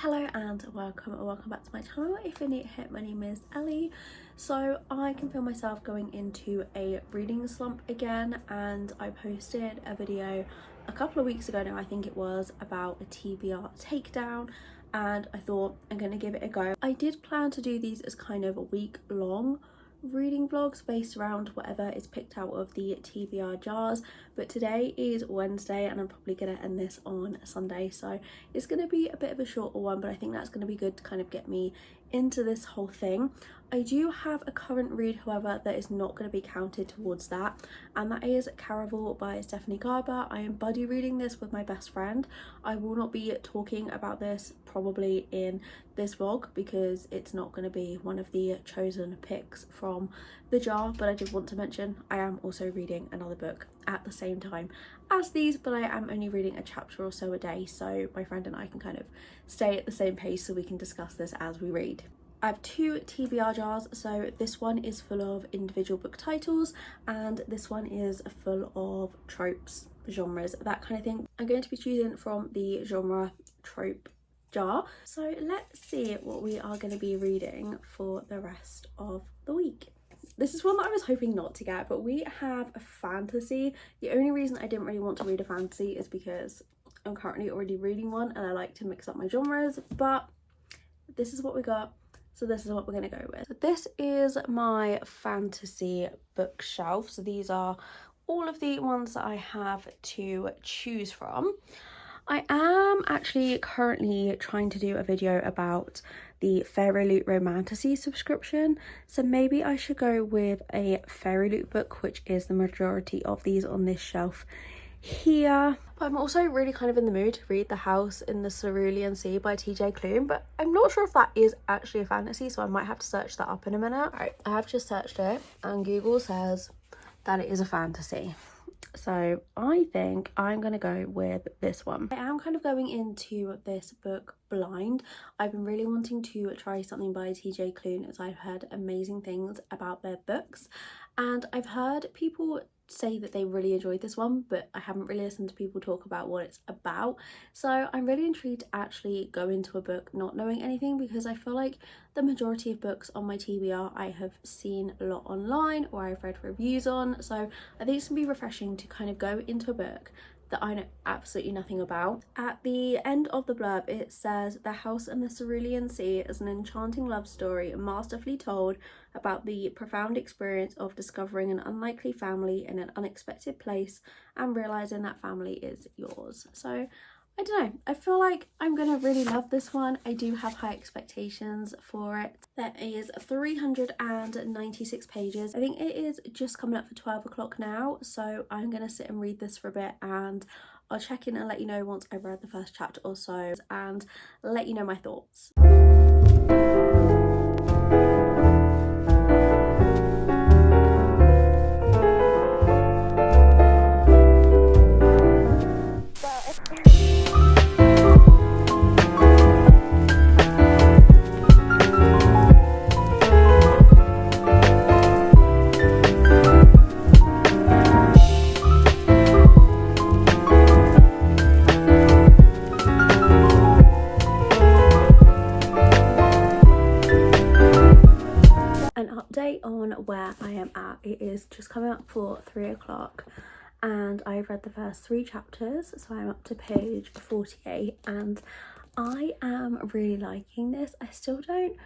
Hello and welcome back to my channel. If you're new here, my name is Ellie. So I can feel myself going into a reading slump again, and I posted a video a couple of weeks ago now, I think it was, about a TBR takedown, and I thought I'm gonna give it a go. I did plan to do these as kind of a week-long reading vlogs based around whatever is picked out of the TBR jars, but today is Wednesday and I'm probably gonna end this on Sunday, so it's gonna be a bit of a shorter one, but I think that's gonna be good to kind of get me into this whole thing. I do have a current read, however, that is not going to be counted towards that, and that is Caraval by Stephanie Garber. I am buddy reading this with my best friend. I will not be talking about this probably in this vlog because it's not going to be one of the chosen picks from the jar, but I did want to mention I am also reading another book at the same time as these, but I am only reading a chapter or so a day, so my friend and I can kind of stay at the same pace so we can discuss this as we read. I have two TBR jars, so this one is full of individual book titles and this one is full of tropes, genres, that kind of thing. I'm going to be choosing from the genre trope jar, so let's see what we are going to be reading for the rest of the week. This is one that I was hoping not to get, but we have a fantasy. The only reason I didn't really want to read a fantasy is because I'm currently already reading one and I like to mix up my genres, but this is what we got. So this is what we're going to go with. So this is my fantasy bookshelf. So these are all of the ones that I have to choose from. I am actually currently trying to do a video about the Fairy Loot Romantasy subscription. So maybe I should go with a Fairy Loot book, which is the majority of these on this shelf here. But I'm also really kind of in the mood to read The House in the Cerulean Sea by TJ Klune, but I'm not sure if that is actually a fantasy, so I might have to search that up in a minute. Alright, I have just searched it and Google says that it is a fantasy. So I think I'm going to go with this one. I am kind of going into this book blind. I've been really wanting to try something by TJ Klune as I've heard amazing things about their books, and I've heard people say that they really enjoyed this one, but I haven't really listened to people talk about what it's about. So I'm really intrigued to actually go into a book not knowing anything, because I feel like the majority of books on my TBR I have seen a lot online or I've read reviews on, so I think it's gonna be refreshing to kind of go into a book that I know absolutely nothing about. At the end of the blurb it says, "The House in the Cerulean Sea is an enchanting love story masterfully told about the profound experience of discovering an unlikely family in an unexpected place and realizing that family is yours." So I don't know, I feel like I'm gonna really love this one. I do have high expectations for it. There is 396 pages. I think it is just coming up for 12 o'clock now, so I'm gonna sit and read this for a bit and I'll check in and let you know once I've read the first chapter or so and let you know my thoughts. On where I am at, it is just coming up for 3 o'clock and I've read the first 3 chapters, so I'm up to page 48 and I am really liking this. I still don't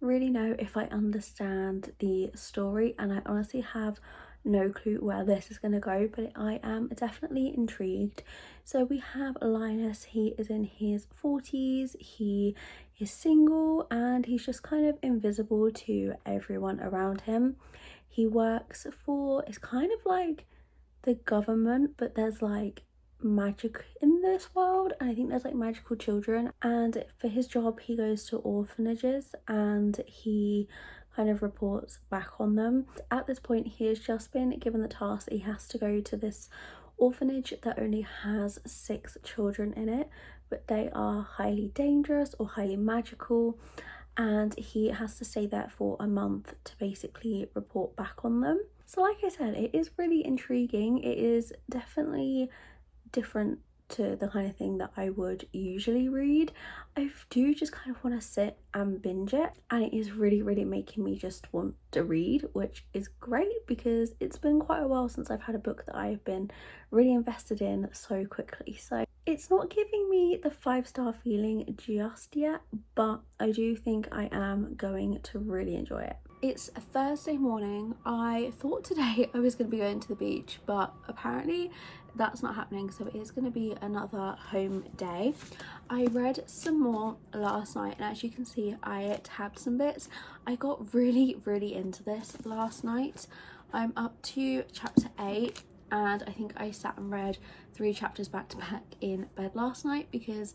really know if I understand the story and I honestly have no clue where this is going to go, but I am definitely intrigued. So we have Linus. He is in his 40s, he is single and he's just kind of invisible to everyone around him. He works for, it's kind of like the government, but there's like magic in this world and I think there's like magical children, and for his job he goes to orphanages and he kind of reports back on them. At this point he has just been given the task that he has to go to this orphanage that only has 6 children in it, but they are highly dangerous or highly magical, and he has to stay there for a month to basically report back on them. So like I said, it is really intriguing. It is definitely different to the kind of thing that I would usually read. I do just kind of want to sit and binge it, and it is really making me just want to read, which is great because it's been quite a while since I've had a book that I've been really invested in so quickly. So it's not giving me the 5-star feeling just yet, but I do think I am going to really enjoy it. It's a Thursday morning. I thought today I was going to be going to the beach, but apparently that's not happening, so it is going to be another home day. I read some more last night, and as you can see, I tabbed some bits. I got really into this last night. I'm up to chapter 8, and I think I sat and read 3 chapters back to back in bed last night because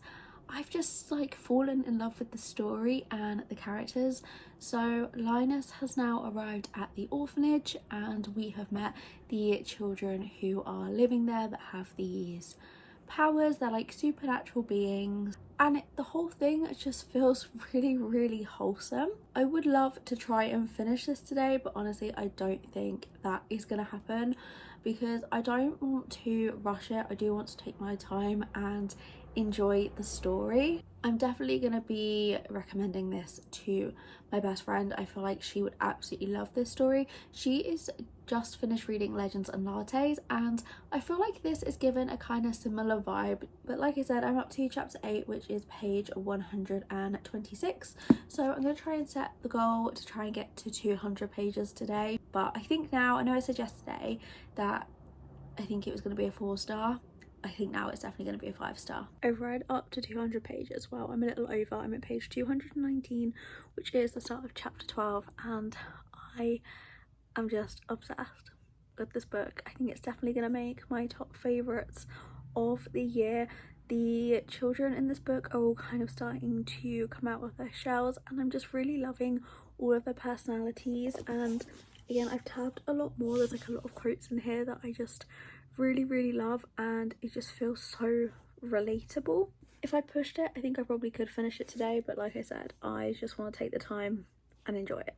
I've just like fallen in love with the story and the characters. So Linus has now arrived at the orphanage, and we have met the children who are living there that have these powers. They're like supernatural beings, and the whole thing just feels really wholesome. I would love to try and finish this today, but honestly I don't think that is gonna happen because I don't want to rush it. I do want to take my time and enjoy the story. I'm definitely going to be recommending this to my best friend. I feel like she would absolutely love this story. She is just finished reading Legends and Lattes, and I feel like this is given a kind of similar vibe, but like I said, I'm up to chapter 8, which is page 126, so I'm going to try and set the goal to try and get to 200 pages today. But I think now, I know I said yesterday that I think it was going to be a 4-star. I think now it's definitely going to be a 5-star. I've read up to 200 pages. Well, I'm a little over. I'm at page 219, which is the start of chapter 12, and I am just obsessed with this book. I think it's definitely going to make my top favourites of the year. The children in this book are all kind of starting to come out of their shells, and I'm just really loving all of their personalities. And again, I've tabbed a lot more. There's like a lot of quotes in here that I just really love, and it just feels so relatable. If I pushed it, I think I probably could finish it today, but like I said, I just want to take the time and enjoy it.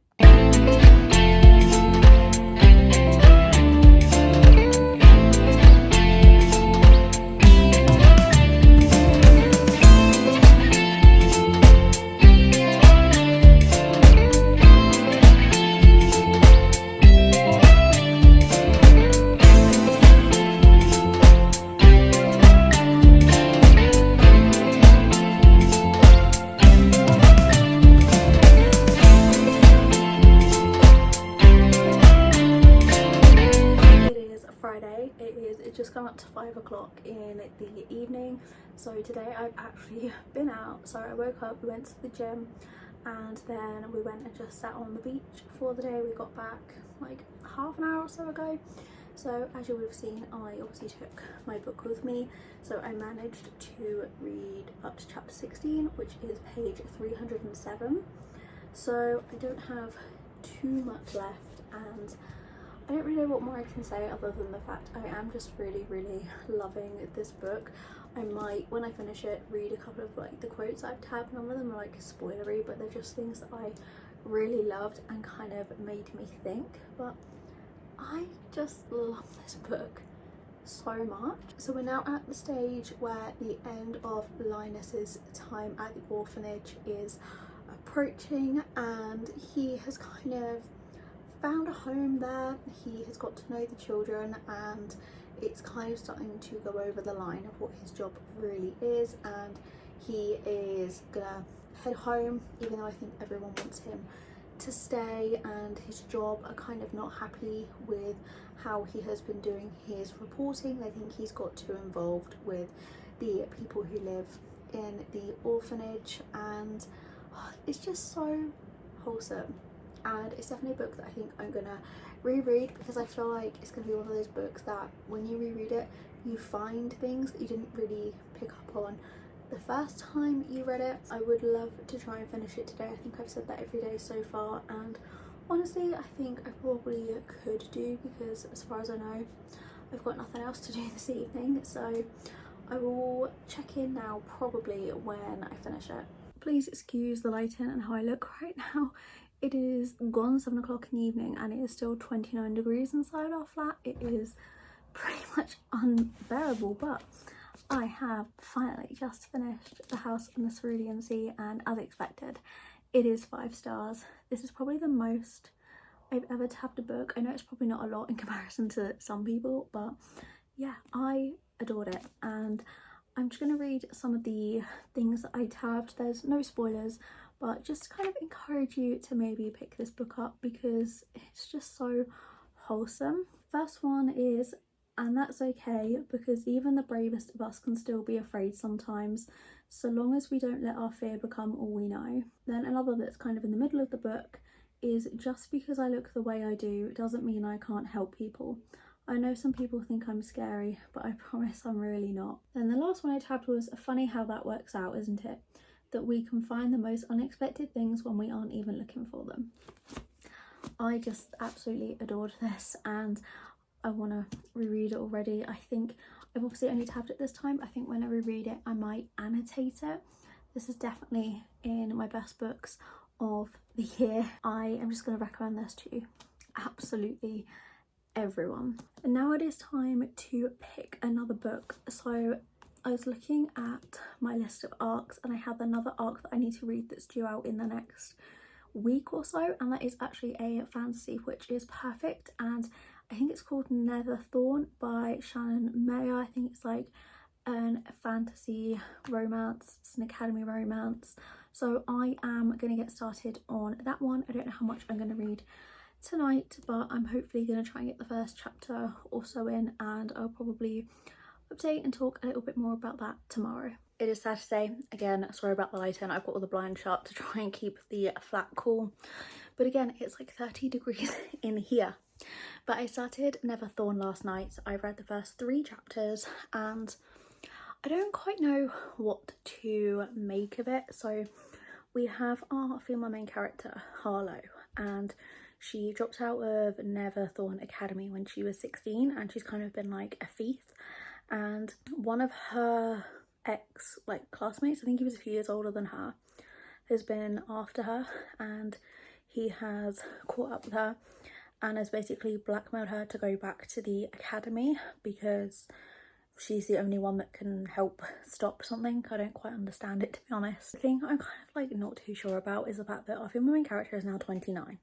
It's just gone up to 5 o'clock in the evening, so today I've actually been out. So I woke up, we went to the gym, and then we went and just sat on the beach for the day. We got back like half an hour or so ago. So as you would have seen, I obviously took my book with me, so I managed to read up to chapter 16, which is page 307. So I don't have too much left, and I don't really know what more I can say other than the fact I am just really loving this book. I might, when I finish it, read a couple of like the quotes I've tabbed. None of them are like spoilery, but they're just things that I really loved and kind of made me think. But I just love this book so much. So we're now at the stage where the end of Linus's time at the orphanage is approaching, and he has kind of found a home there. He has got to know the children, and it's kind of starting to go over the line of what his job really is, and he is gonna head home, even though I think everyone wants him to stay, and his job are kind of not happy with how he has been doing his reporting. They think he's got too involved with the people who live in the orphanage, and it's just so wholesome. And it's definitely a book that I think I'm gonna reread, because I feel like it's gonna be one of those books that when you reread it, you find things that you didn't really pick up on the first time you read it. I would love to try and finish it today. I think I've said that every day so far, and honestly I think I probably could do, because as far as I know I've got nothing else to do this evening. So I will check in now probably when I finish it. Please excuse the lighting and how I look right now. It is gone 7 o'clock in the evening, and it is still 29 degrees inside our flat. It is pretty much unbearable, but I have finally just finished The House on the Cerulean Sea, and as expected, it is 5 stars. This is probably the most I've ever tabbed a book. I know it's probably not a lot in comparison to some people, but yeah, I adored it. And I'm just going to read some of the things that I tabbed. There's no spoilers, but just to kind of encourage you to maybe pick this book up because it's just so wholesome. First one is, and that's okay, because even the bravest of us can still be afraid sometimes, so long as we don't let our fear become all we know. Then another that's kind of in the middle of the book is, just because I look the way I do doesn't mean I can't help people. I know some people think I'm scary, but I promise I'm really not. Then the last one I tabbed was, funny how that works out, isn't it? That we can find the most unexpected things when we aren't even looking for them. I just absolutely adored this, and I want to reread it already. I think I've obviously only tabbed it this time. I think when I reread it, I might annotate it. This is definitely in my best books of the year. I am just going to recommend this to absolutely everyone. And now it is time to pick another book. So I was looking at my list of arcs, and I have another arc that I need to read that's due out in the next week or so, and that is actually a fantasy, which is perfect. And I think it's called Netherthorn by Shannon Mayer. I think it's like a fantasy romance, it's an academy romance, so I am going to get started on that one. I don't know how much I'm going to read tonight, but I'm hopefully going to try and get the first chapter or so in, and I'll probably update and talk a little bit more about that tomorrow. It is Saturday again, sorry about the lighting. I've got all the blinds shut to try and keep the flat cool, but again it's like 30 degrees in here. But I started Netherthorn last night. I read the first 3 chapters and I don't quite know what to make of it. So we have our female main character, Harlow, and she dropped out of Netherthorn Academy when she was 16, and she's kind of been like a thief. And one of her classmates, I think he was a few years older than her, has been after her, and he has caught up with her and has basically blackmailed her to go back to the academy because she's the only one that can help stop something. I don't quite understand it, to be honest. The thing I'm kind of like not too sure about is the fact that our female main character is now 29,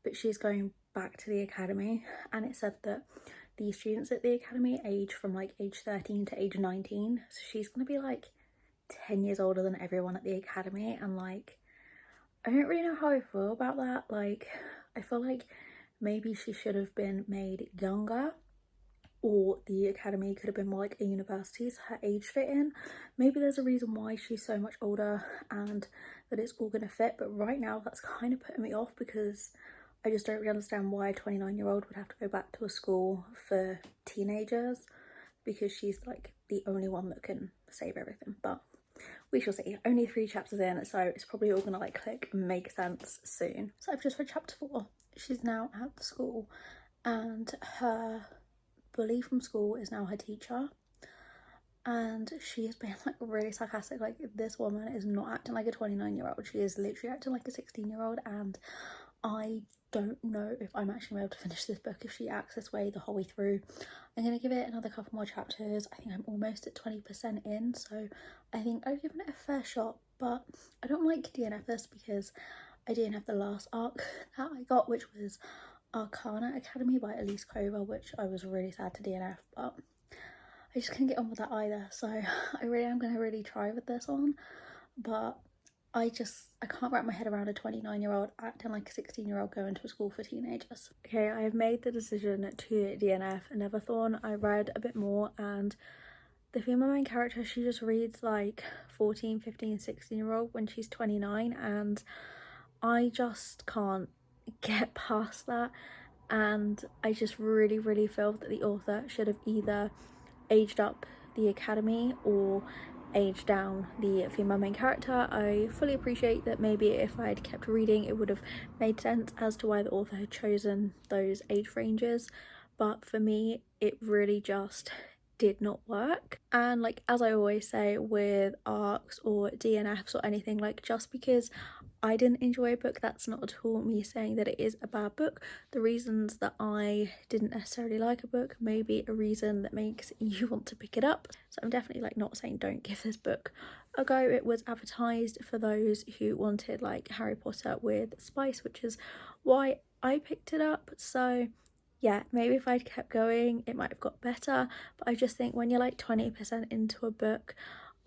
but she's going back to the academy, and it said that the students at the academy age from like age 13 to age 19, so she's gonna be like 10 years older than everyone at the academy, and like I don't really know how I feel about that. Like I feel like maybe she should have been made younger, or the academy could have been more like a university so her age fit in. Maybe there's a reason why she's so much older and that it's all gonna fit, but right now that's kind of putting me off because I just don't really understand why a 29-year-old would have to go back to a school for teenagers, because she's like the only one that can save everything. But we shall see. Only 3 chapters in, so it's probably all gonna like click and make sense soon. So I've just read chapter 4. She's now at the school, and her bully from school is now her teacher, and she has been like really sarcastic. Like, this woman is not acting like a 29-year-old, she is literally acting like a 16-year-old, and I don't know if I'm actually gonna be able to finish this book if she acts this way the whole way through. I'm gonna give it another couple more chapters. I think I'm almost at 20% in, so I think I've given it a fair shot, but I don't like DNF this because I DNF the last arc that I got, which was Arcana Academy by Elise Cover, which I was really sad to DNF, but I just couldn't get on with that either, so I really am going to really try with this one. But I can't wrap my head around a 29-year-old acting like a 16-year-old going to a school for teenagers. Okay, I have made the decision to DNF Netherthorn. I read a bit more, and the female main character, she just reads like 14, 15, 16-year-old when she's 29, and I just can't get past that. And I just really feel that the author should have either aged up the academy or aged down the female main character. I fully appreciate that maybe if I had kept reading it would have made sense as to why the author had chosen those age ranges, but for me it really just did not work. And like, as I always say with arcs or DNFs or anything, like, just because I didn't enjoy a book, that's not at all me saying that it is a bad book. The reasons that I didn't necessarily like a book may be a reason that makes you want to pick it up. So I'm definitely like not saying don't give this book a go. It was advertised for those who wanted like Harry Potter with spice, which is why I picked it up. So yeah, maybe if I'd kept going it might have got better, but I just think when you're like 20% into a book,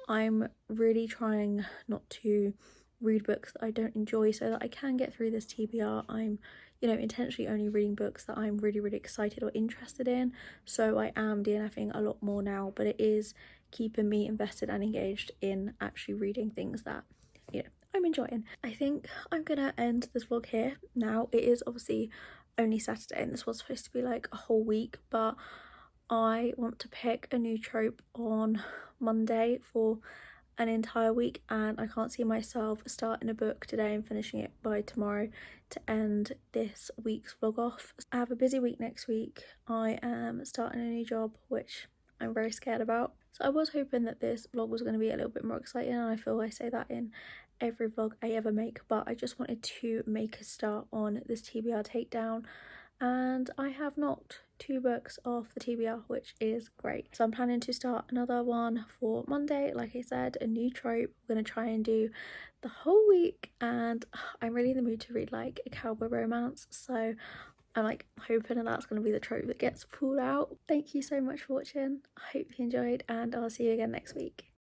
I'm really trying not to read books that I don't enjoy so that I can get through this TBR. I'm, you know, intentionally only reading books that I'm really excited or interested in, so I am DNFing a lot more now, but it is keeping me invested and engaged in actually reading things that, you know, I'm enjoying. I think I'm gonna end this vlog here now. It is obviously only Saturday and this was supposed to be like a whole week, but I want to pick a new trope on Monday for an entire week, and I can't see myself starting a book today and finishing it by tomorrow to end this week's vlog off. I have a busy week next week. I am starting a new job, which I'm very scared about. So I was hoping that this vlog was going to be a little bit more exciting, and I feel I say that in every vlog I ever make, but I just wanted to make a start on this TBR takedown, and I have knocked 2 books off the TBR, which is great. So I'm planning to start another one for Monday, like I said, a new trope. I'm going to try and do the whole week, and I'm really in the mood to read like a cowboy romance, so I'm like hoping that that's going to be the trope that gets pulled out. Thank you so much for watching. I hope you enjoyed, and I'll see you again next week.